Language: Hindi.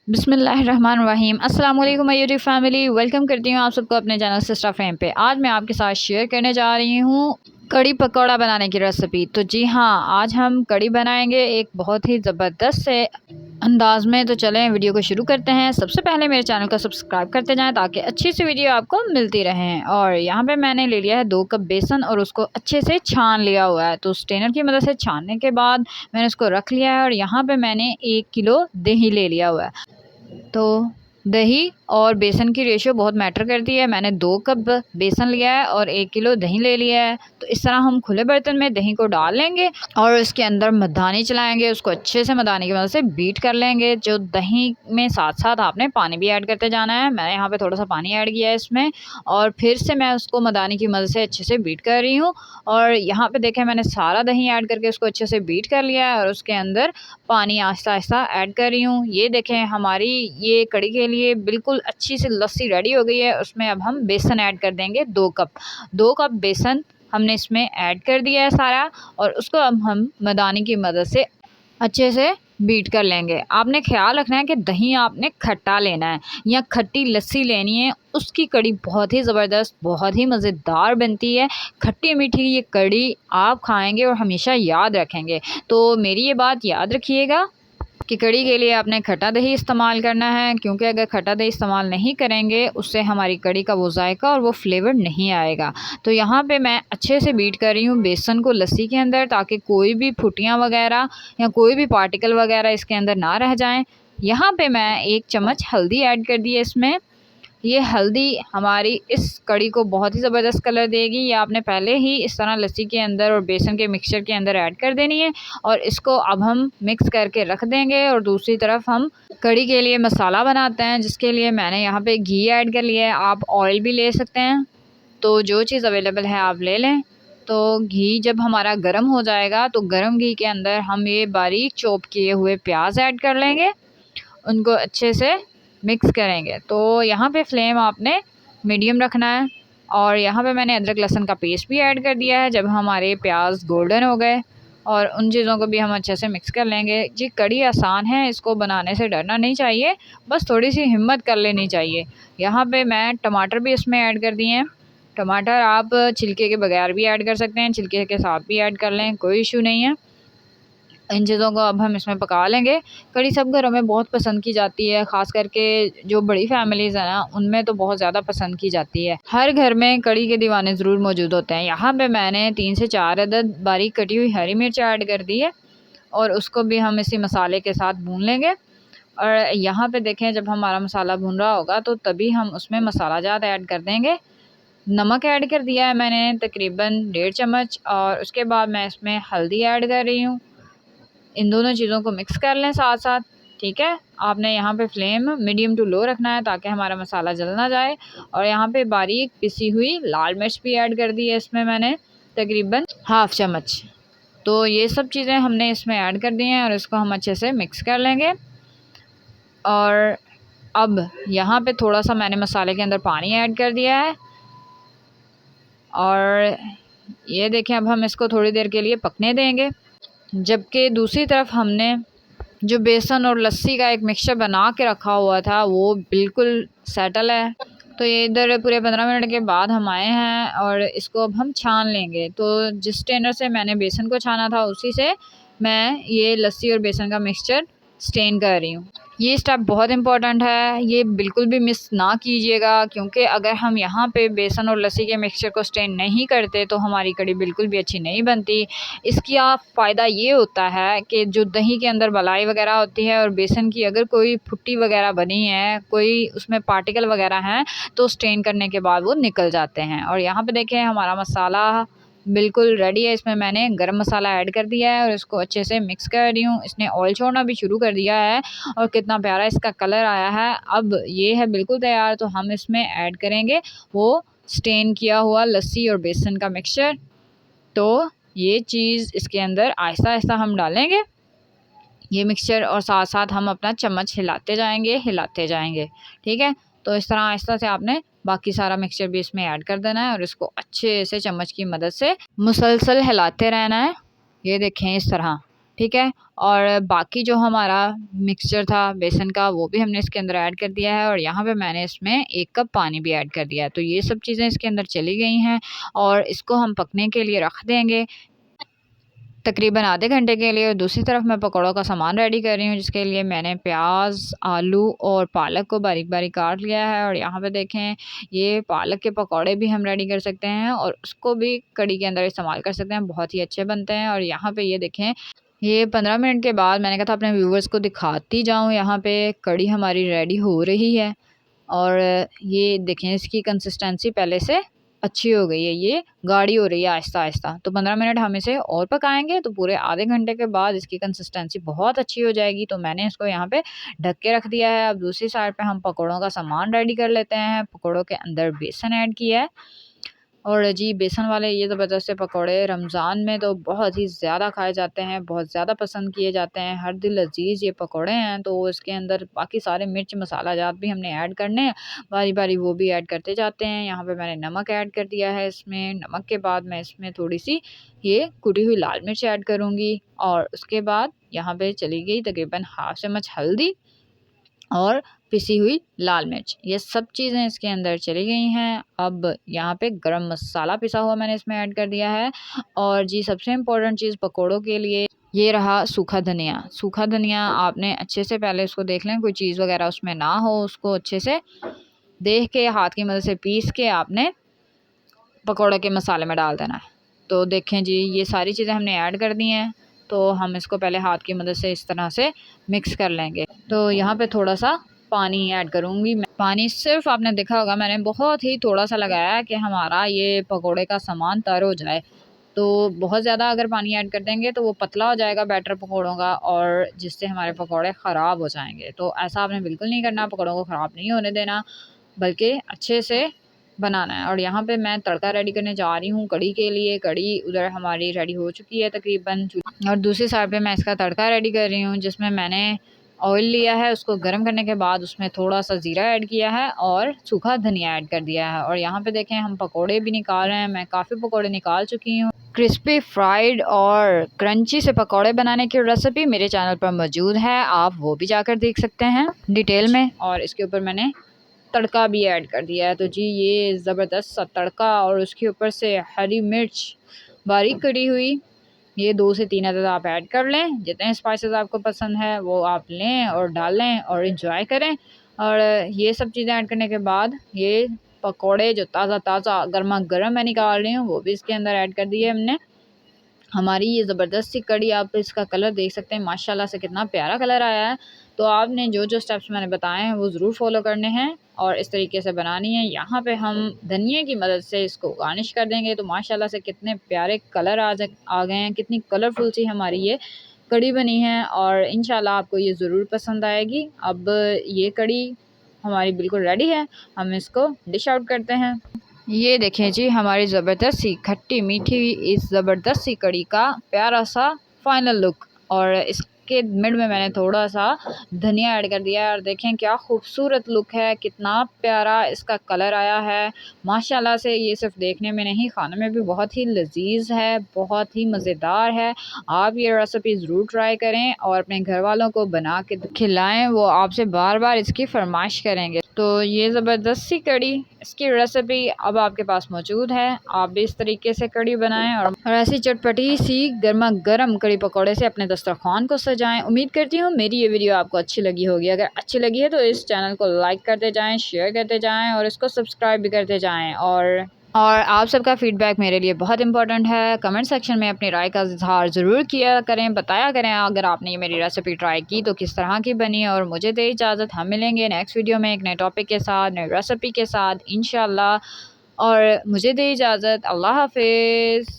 बिस्मिल्लाहिर्रहमानिर्रहीम। अस्सलाम वालेकुम माय यूट्यूब फैमिली, वेलकम करती हूँ आप सबको अपने चैनल सिस्टर फ्रेम पे। आज मैं आपके साथ शेयर करने जा रही हूँ कड़ी पकौड़ा बनाने की रेसिपी। तो जी हाँ, आज हम कड़ी बनाएंगे एक बहुत ही ज़बरदस्त से अंदाज में। तो चलें वीडियो को शुरू करते हैं। सबसे पहले मेरे चैनल को सब्सक्राइब करते जाएं ताकि अच्छी सी वीडियो आपको मिलती रहें। और यहाँ पे मैंने ले लिया है 2 कप बेसन और उसको अच्छे से छान लिया हुआ है। तो स्ट्रेनर की मदद से छानने के बाद मैंने उसको रख लिया है। और यहाँ पे मैंने 1 किलो दही ले लिया हुआ है। तो दही और बेसन की रेशियो बहुत मैटर करती है। मैंने 2 कप बेसन लिया है और 1 किलो दही ले लिया है। तो इस तरह हम खुले बर्तन में दही को डाल लेंगे और इसके अंदर मदानी चलाएंगे। उसको अच्छे से मदानी की मदद से बीट कर लेंगे। जो दही में साथ साथ आपने पानी भी ऐड करते जाना है। मैंने यहाँ पे थोड़ा सा पानी ऐड किया है इसमें, और फिर से मैं उसको मदानी की मदद से अच्छे से बीट कर रही हूँ। और यहाँ पे देखें, मैंने सारा दही ऐड करके उसको अच्छे से बीट कर लिया है और उसके अंदर पानी आहिस्ता आहिस्ता ऐड कर रही हूँ। ये देखें, हमारी ये कड़ी के लिए बिल्कुल अच्छी सी लस्सी रेडी हो गई है। उसमें अब हम बेसन ऐड कर देंगे 2 कप बेसन हमने इसमें ऐड कर दिया है सारा। और उसको अब हम मदानी की मदद से अच्छे से बीट कर लेंगे। आपने ख्याल रखना है कि दही आपने खट्टा लेना है या खट्टी लस्सी लेनी है। उसकी कड़ी बहुत ही ज़बरदस्त, बहुत ही मज़ेदार बनती है। खट्टी मीठी ये कड़ी आप खाएंगे और हमेशा याद रखेंगे। तो मेरी ये बात याद रखिएगा कि कड़ी के लिए आपने खट्टा दही इस्तेमाल करना है, क्योंकि अगर खट्टा दही इस्तेमाल नहीं करेंगे उससे हमारी कड़ी का वो जायका और वो फ्लेवर नहीं आएगा। तो यहाँ पे मैं अच्छे से बीट कर रही हूँ बेसन को लस्सी के अंदर, ताकि कोई भी फुटियाँ वगैरह या कोई भी पार्टिकल वगैरह इसके अंदर ना रह जाएं। यहाँ पे मैं 1 चम्मच हल्दी ऐड कर दी है इसमें। ये हल्दी हमारी इस कड़ी को बहुत ही ज़बरदस्त कलर देगी। ये आपने पहले ही इस तरह लस्सी के अंदर और बेसन के मिक्सचर के अंदर ऐड कर देनी है। और इसको अब हम मिक्स करके रख देंगे। और दूसरी तरफ हम कड़ी के लिए मसाला बनाते हैं, जिसके लिए मैंने यहाँ पे घी ऐड कर लिया है। आप ऑयल भी ले सकते हैं, तो जो चीज़ अवेलेबल है आप ले लें। तो घी जब हमारा गर्म हो जाएगा तो गर्म घी के अंदर हम ये बारीक चॉप किए हुए प्याज ऐड कर लेंगे, उनको अच्छे से मिक्स करेंगे। तो यहाँ पे फ्लेम आपने मीडियम रखना है। और यहाँ पे मैंने अदरक लहसुन का पेस्ट भी ऐड कर दिया है। जब हमारे प्याज गोल्डन हो गए और उन चीज़ों को भी हम अच्छे से मिक्स कर लेंगे। जी कड़ी आसान है, इसको बनाने से डरना नहीं चाहिए, बस थोड़ी सी हिम्मत कर लेनी चाहिए। यहाँ पे मैं टमाटर भी इसमें ऐड कर दिए हैं। टमाटर आप छिलके के बगैर भी ऐड कर सकते हैं, छिलके के साथ भी ऐड कर लें, कोई इशू नहीं है। इन चीज़ों को अब हम इसमें पका लेंगे। कड़ी सब घरों में बहुत पसंद की जाती है, ख़ास करके जो बड़ी फैमिलीज़ हैं ना, उनमें तो बहुत ज़्यादा पसंद की जाती है। हर घर में कड़ी के दीवाने ज़रूर मौजूद होते हैं। यहाँ पे मैंने 3 से 4 अदद बारीक कटी हुई हरी मिर्च ऐड कर दी है और उसको भी हम इसी मसाले के साथ भून लेंगे। और यहाँ पे देखें, जब हमारा मसाला भून रहा होगा तो तभी हम उसमें मसाला जात ऐड कर देंगे। नमक ऐड कर दिया है मैंने तकरीबन 1.5 चम्मच, और उसके बाद मैं इसमें हल्दी ऐड कर रही हूँ। इन दोनों चीज़ों को मिक्स कर लें साथ साथ, ठीक है। आपने यहाँ पे फ्लेम मीडियम टू लो रखना है ताकि हमारा मसाला जल ना जाए। और यहाँ पे बारीक पिसी हुई लाल मिर्च भी ऐड कर दी है इसमें मैंने तकरीबन 1/2 चम्मच। तो ये सब चीज़ें हमने इसमें ऐड कर दी हैं और इसको हम अच्छे से मिक्स कर लेंगे। और अब यहाँ पे थोड़ा सा मैंने मसाले के अंदर पानी ऐड कर दिया है। और ये देखें, अब हम इसको थोड़ी देर के लिए पकने देंगे। जबकि दूसरी तरफ हमने जो बेसन और लस्सी का एक मिक्सचर बना के रखा हुआ था वो बिल्कुल सेटल है। तो ये इधर पूरे 15 मिनट के बाद हम आए हैं और इसको अब हम छान लेंगे। तो जिस स्ट्रेनर से मैंने बेसन को छाना था उसी से मैं ये लस्सी और बेसन का मिक्सचर स्ट्रेन कर रही हूँ। ये स्टेप बहुत इम्पॉर्टेंट है, ये बिल्कुल भी मिस ना कीजिएगा, क्योंकि अगर हम यहाँ पे बेसन और लस्सी के मिक्सचर को स्ट्रेन नहीं करते तो हमारी कड़ी बिल्कुल भी अच्छी नहीं बनती। इसका फ़ायदा ये होता है कि जो दही के अंदर मलाई वगैरह होती है और बेसन की अगर कोई फुट्टी वगैरह बनी है, कोई उसमें पार्टिकल वगैरह हैं, तो स्ट्रेन करने के बाद वो निकल जाते हैं। और यहाँ पे देखें, हमारा मसाला बिल्कुल रेडी है। इसमें मैंने गरम मसाला ऐड कर दिया है और इसको अच्छे से मिक्स कर रही हूँ। इसने ऑयल छोड़ना भी शुरू कर दिया है और कितना प्यारा इसका कलर आया है। अब ये है बिल्कुल तैयार। तो हम इसमें ऐड करेंगे वो स्टेन किया हुआ लस्सी और बेसन का मिक्सचर। तो ये चीज़ इसके अंदर आहिस्ता आहिस्ता हम डालेंगे ये मिक्सचर, और साथ साथ हम अपना चम्मच हिलाते जाएंगे, ठीक है। तो इस तरह आहिस्ता से आपने बाकी सारा मिक्सचर भी इसमें ऐड कर देना है और इसको अच्छे से चम्मच की मदद से मुसलसल हिलाते रहना है। ये देखें इस तरह, ठीक है। और बाकी जो हमारा मिक्सचर था बेसन का वो भी हमने इसके अंदर ऐड कर दिया है और यहाँ पे मैंने इसमें 1 कप पानी भी ऐड कर दिया है। तो ये सब चीज़ें इसके अंदर चली गई हैं और इसको हम पकने के लिए रख देंगे तकरीबन आधे घंटे के लिए। और दूसरी तरफ मैं पकौड़ों का सामान रेडी कर रही हूँ, जिसके लिए मैंने प्याज, आलू और पालक को बारीक बारीक काट लिया है। और यहाँ पे देखें, ये पालक के पकौड़े भी हम रेडी कर सकते हैं और उसको भी कड़ी के अंदर इस्तेमाल कर सकते हैं, बहुत ही अच्छे बनते हैं। और यहाँ पे ये देखें, ये 15 मिनट के बाद मैंने कहा था अपने व्यूवर्स को दिखाती जाऊँ, यहाँ पे कड़ी हमारी रेडी हो रही है। और ये देखें, इसकी कंसिस्टेंसी पहले से अच्छी हो गई है, ये गाढ़ी हो रही है आहिस्ता आहिस्ता। तो 15 मिनट हम इसे और पकाएंगे तो पूरे आधे घंटे के बाद इसकी कंसिस्टेंसी बहुत अच्छी हो जाएगी। तो मैंने इसको यहाँ पे ढक के रख दिया है। अब दूसरी साइड पे हम पकौड़ों का सामान रेडी कर लेते हैं। पकौड़ों के अंदर बेसन ऐड किया है और जी बेसन वाले ये ज़बरदस्त से पकौड़े रमज़ान में तो बहुत ही ज़्यादा खाए जाते हैं, बहुत ज़्यादा पसंद किए जाते हैं। हर दिल अज़ीज़ ये पकौड़े हैं। तो इसके अंदर बाकी सारे मिर्च मसाला जात भी हमने ऐड करने हैं, बारी बारी वो भी ऐड करते जाते हैं। यहाँ पे मैंने नमक ऐड कर दिया है इसमें। नमक के बाद मैं इसमें थोड़ी सी ये कुटी हुई लाल मिर्च ऐड करूँगी और उसके बाद यहाँ पे चली गई तकरीबन हाफ चम्मच हल्दी और पिसी हुई लाल मिर्च। ये सब चीज़ें इसके अंदर चली गई हैं। अब यहाँ पे गरम मसाला पिसा हुआ मैंने इसमें ऐड कर दिया है। और जी सबसे इम्पोर्टेंट चीज़ पकोड़ों के लिए ये रहा सूखा धनिया। सूखा धनिया आपने अच्छे से पहले उसको देख लें, कोई चीज़ वगैरह उसमें ना हो, उसको अच्छे से देख के हाथ की मदद से पीस के आपने पकौड़े के मसाले में डाल देना है। तो देखें जी, ये सारी चीज़ें हमने ऐड कर दी हैं। तो हम इसको पहले हाथ की मदद से इस तरह से मिक्स कर लेंगे। तो यहाँ पे थोड़ा सा पानी ऐड करूँगी मैं। पानी सिर्फ आपने देखा होगा मैंने बहुत ही थोड़ा सा लगाया है कि हमारा ये पकोड़े का सामान तर हो जाए। तो बहुत ज़्यादा अगर पानी ऐड कर देंगे तो वो पतला हो जाएगा बैटर पकोड़ों का और जिससे हमारे पकोड़े ख़राब हो जाएंगे। तो ऐसा आपने बिल्कुल नहीं करना, पकोड़ों को ख़राब नहीं होने देना, बल्कि अच्छे से बनाना है। और यहाँ पे मैं तड़का रेडी करने जा रही हूँ कड़ी के लिए। कड़ी उधर हमारी रेडी हो चुकी है तकरीबन, और दूसरी साइड पे मैं इसका तड़का रेडी कर रही हूँ, जिसमें मैंने ऑयल लिया है, उसको गर्म करने के बाद उसमें थोड़ा सा ज़ीरा ऐड किया है और सूखा धनिया ऐड कर दिया है। और यहाँ पे देखें, हम पकोड़े भी निकाल रहे हैं। मैं काफ़ी पकोड़े निकाल चुकी हूँ। क्रिस्पी फ्राइड और क्रंची से पकोड़े बनाने की रेसिपी मेरे चैनल पर मौजूद है, आप वो भी जाकर देख सकते हैं डिटेल में। और इसके ऊपर मैंने तड़का भी ऐड कर दिया है। तो जी ये ज़बरदस्त सा तड़का और उसके ऊपर से हरी मिर्च बारीक कटी हुई, ये 2 से 3 अदद आप ऐड कर लें। जितने स्पाइसेस आपको पसंद है वो आप लें और डालें और एंजॉय करें। और ये सब चीज़ें ऐड करने के बाद ये पकोड़े जो ताज़ा ताज़ा गर्मा गर्म मैं निकाल रही हूँ वो भी इसके अंदर ऐड कर दिए हमने। हमारी ये ज़बरदस्त सी कड़ी, आप इसका कलर देख सकते हैं माशाल्लाह से कितना प्यारा कलर आया है। तो आपने जो जो स्टेप्स मैंने बताए हैं वो ज़रूर फॉलो करने हैं और इस तरीके से बनानी है। यहाँ पे हम धनिए की मदद से इसको गार्निश कर देंगे। तो माशाल्लाह से कितने प्यारे कलर आ गए हैं, कितनी कलरफुल सी हमारी ये कड़ी बनी है और इंशाल्लाह आपको ये ज़रूर पसंद आएगी। अब ये कड़ी हमारी बिल्कुल रेडी है, हम इसको डिश आउट करते हैं। ये देखें जी, हमारी ज़बरदस्त सी खट्टी मीठी इस ज़बरदस्त सी कड़ी का प्यारा सा फाइनल लुक। और इसके मिड में मैंने थोड़ा सा धनिया ऐड कर दिया है और देखें क्या खूबसूरत लुक है, कितना प्यारा इसका कलर आया है माशाल्लाह से। ये सिर्फ देखने में नहीं, खाने में भी बहुत ही लजीज है, बहुत ही मज़ेदार है। आप ये रेसिपी ज़रूर ट्राई करें और अपने घर वालों को बना के खिलाएं, वो आपसे बार बार इसकी फरमाइश करेंगे। तो ये ज़बरदस्त सी कड़ी, इसकी रेसिपी अब आपके पास मौजूद है। आप भी इस तरीके से कड़ी बनाएं और ऐसी चटपटी सी गर्मा गर्म कड़ी पकौड़े से अपने दस्तरखान को सजाएं। उम्मीद करती हूँ मेरी ये वीडियो आपको अच्छी लगी होगी। अगर अच्छी लगी है तो इस चैनल को लाइक करते जाएं, शेयर करते जाएं और इसको सब्सक्राइब भी करते जाएं। और आप सबका फ़ीडबैक मेरे लिए बहुत इंपॉर्टेंट है। कमेंट सेक्शन में अपनी राय का इज़हार ज़रूर किया करें, बताया करें अगर आपने ये मेरी रेसिपी ट्राई की तो किस तरह की बनी। और मुझे दे इजाज़त, हम मिलेंगे नेक्स्ट वीडियो में एक नए टॉपिक के साथ, नई रेसिपी के साथ इंशाल्लाह। और मुझे दे इजाज़त, अल्लाह हाफ़िज़।